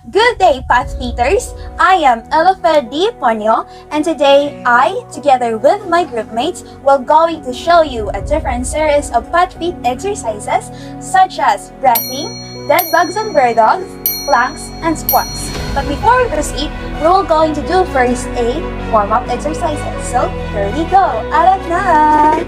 Good day, Path Feeders! I am Elifed D. Ponyo, and today I, together with my groupmates, will going to show you a different series of Path Feet exercises such as breathing, dead bugs and bird dogs, planks, and squats. But before we proceed, we're going to do first a warm-up exercises. So, here we go! Alat na!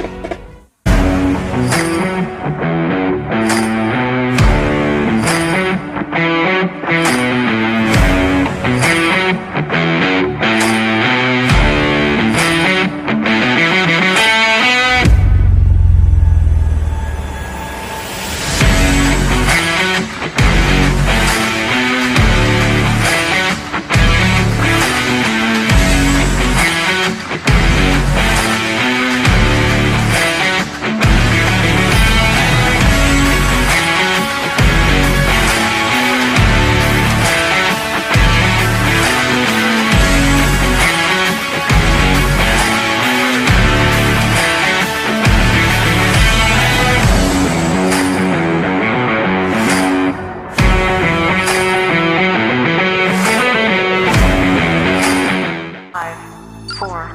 Four,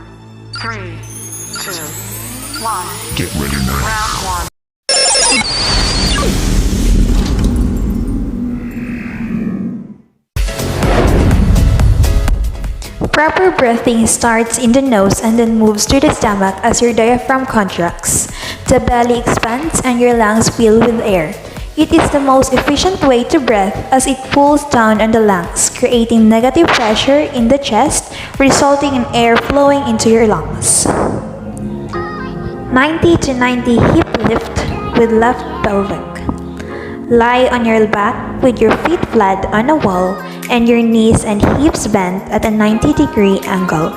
three, two, one. Get ready now. Round one. Proper breathing starts in the nose and then moves to the stomach as your diaphragm contracts. The belly expands and your lungs fill with air. It is the most efficient way to breathe as it pulls down on the lungs, creating negative pressure in the chest, resulting in air flowing into your lungs. 90 to 90 hip lift with left pelvic. Lie on your back with your feet flat on a wall and your knees and hips bent at a 90-degree angle.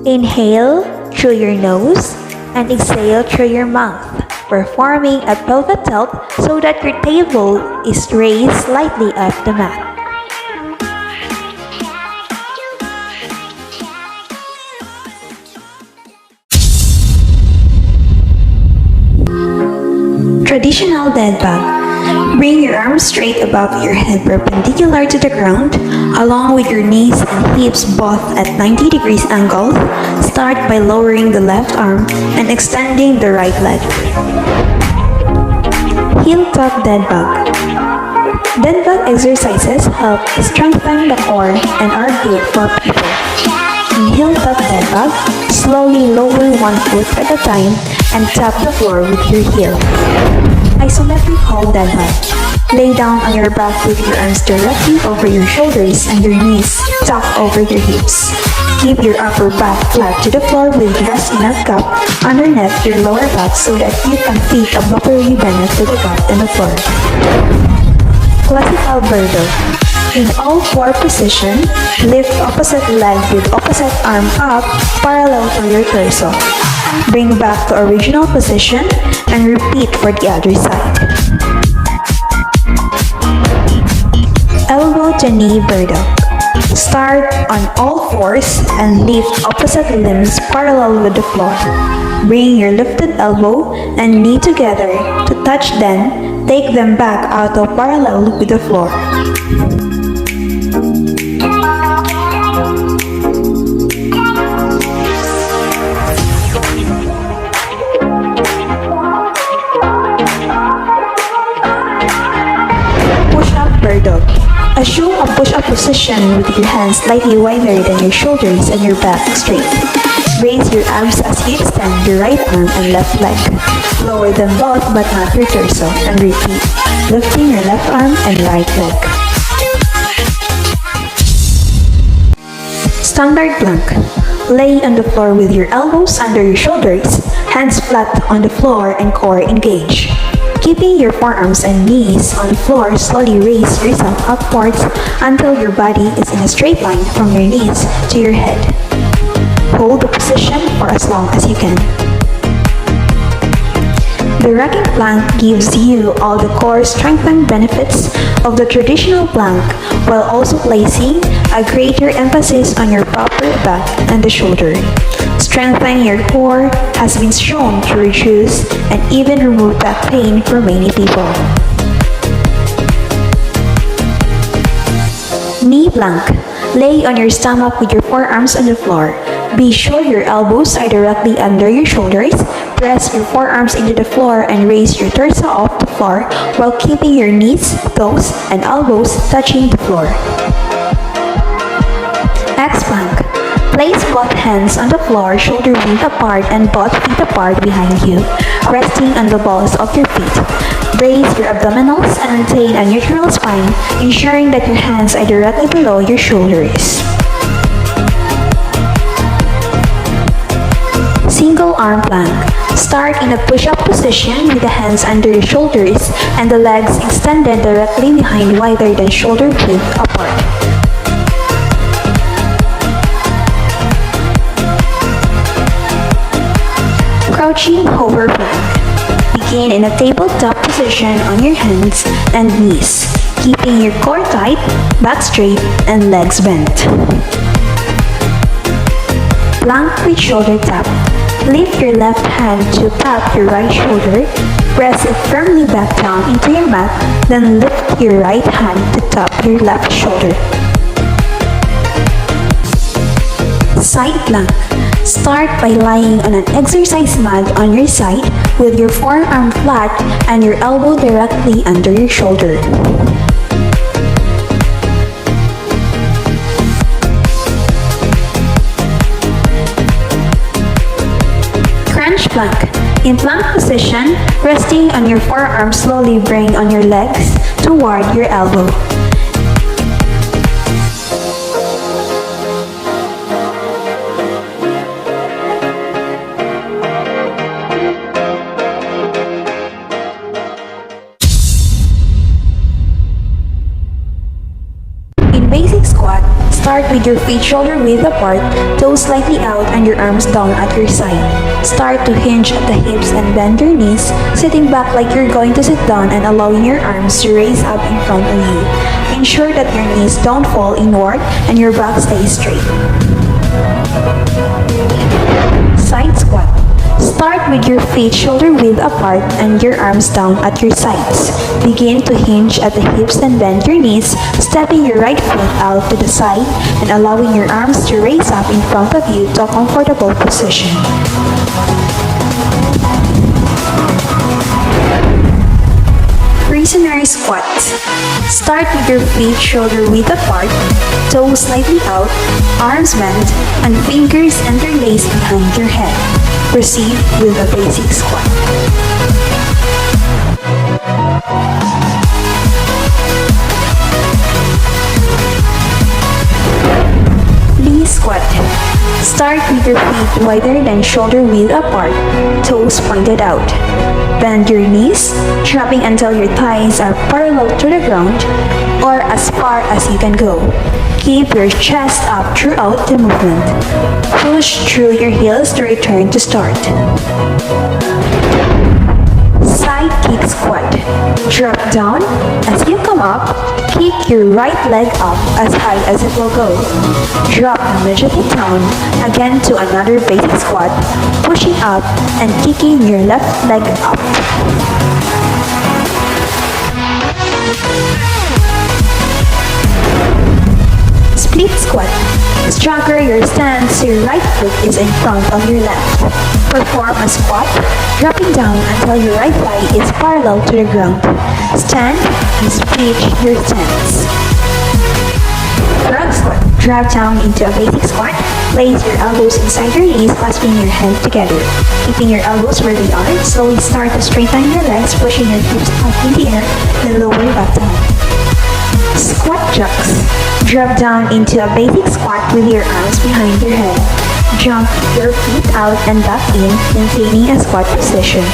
Inhale through your nose and exhale through your mouth, performing a pelvic tilt so that your tail is raised slightly off the mat. Traditional dead bug. Bring your arms straight above your head perpendicular to the ground, along with your knees and hips both at 90 degrees angle. Start by lowering the left arm and extending the right leg. Heel tuck dead bug. Dead bug exercises help strengthen the core and are good for people. In heel tuck dead bug, slowly lower one foot at a time and tap the floor with your heel. Isometrical dead bug. Lay down on your back with your arms directly over your shoulders and your knees tucked over your hips. Keep your upper back flat to the floor with rest in a cup underneath your lower back so that you can fit appropriately bent to the cup and the floor. Classical bird dog. In all four position, lift opposite leg with opposite arm up parallel to your torso. Bring back to original position and repeat for the other side. Elbow to knee bird dog. Start on all fours and lift opposite limbs parallel with the floor. Bring your lifted elbow and knee together to touch, then take them back out of parallel with the floor. Push-up bird dog. Assume a push-up position with your hands slightly wider than your shoulders and your back straight. Raise your abs as you extend your right arm and left leg. Lower them both but not your torso and repeat, lifting your left arm and right leg. Standard plank. Lay on the floor with your elbows under your shoulders, hands flat on the floor and core engaged. Keeping your forearms and knees on the floor, slowly raise yourself upwards until your body is in a straight line from your knees to your head. Hold the position for as long as you can. The rocking plank gives you all the core strengthening benefits of the traditional plank while also placing a greater emphasis on your proper back and the shoulder. Strengthening your core has been shown to reduce and even remove back pain for many people. plank. Lay on your stomach with your forearms on the floor. Be sure your elbows are directly under your shoulders. Press your forearms into the floor and raise your torso off the floor while keeping your knees, toes, and elbows touching the floor. X plank. Place both hands on the floor, shoulder width apart and both feet apart behind you, resting on the balls of your feet. Raise your abdominals and maintain a neutral spine, ensuring that your hands are directly below your shoulders. Single arm plank. Start in a push-up position with the hands under the shoulders and the legs extended directly behind, wider than shoulder width apart. Crouching hover plank. Begin in a tabletop position on your hands and knees, keeping your core tight, back straight, and legs bent. Plank with shoulder tap. Lift your left hand to tap your right shoulder. Press it firmly back down into your mat, then lift your right hand to tap your left shoulder. Side plank. Start by lying on an exercise mat on your side with your forearm flat and your elbow directly under your shoulder. Crunch plank. In plank position, resting on your forearm, slowly bring on your legs toward your elbow. Basic squat, start with your feet shoulder width apart, toes slightly out and your arms down at your side. Start to hinge at the hips and bend your knees, sitting back like you're going to sit down and allowing your arms to raise up in front of you. Ensure that your knees don't fall inward and your back stays straight. Side squat. Start with your feet shoulder width apart and your arms down at your sides. Begin to hinge at the hips and bend your knees, stepping your right foot out to the side and allowing your arms to raise up in front of you to a comfortable position. Prisoner squat. Start with your feet shoulder width apart, toes slightly out, arms bent, and fingers interlaced behind your head. Proceed with a basic squat. Lee squat. Start with your feet wider than shoulder width apart, toes pointed out. Bend your knees, dropping until your thighs are parallel to the ground or as far as you can go. Keep your chest up throughout the movement. Push through your heels to return to start. Side kick squat. Drop down. As you come up, kick your right leg up as high as it will go. Drop immediately down, again to another basic squat, pushing up and kicking your left leg up. Split squat. Stagger your stance so your right foot is in front of your left. Perform a squat, dropping down until your right thigh is parallel to the ground. Stand and split your stance. Frog squat. Drop down into a basic squat. Place your elbows inside your knees, clasping your hands together. Keeping your elbows where they are, slowly start to straighten your legs, pushing your hips up in the air, then lower back down. Squat jacks. Drop down into a basic squat with your arms behind your head. Jump your feet out and back in, maintaining a squat position.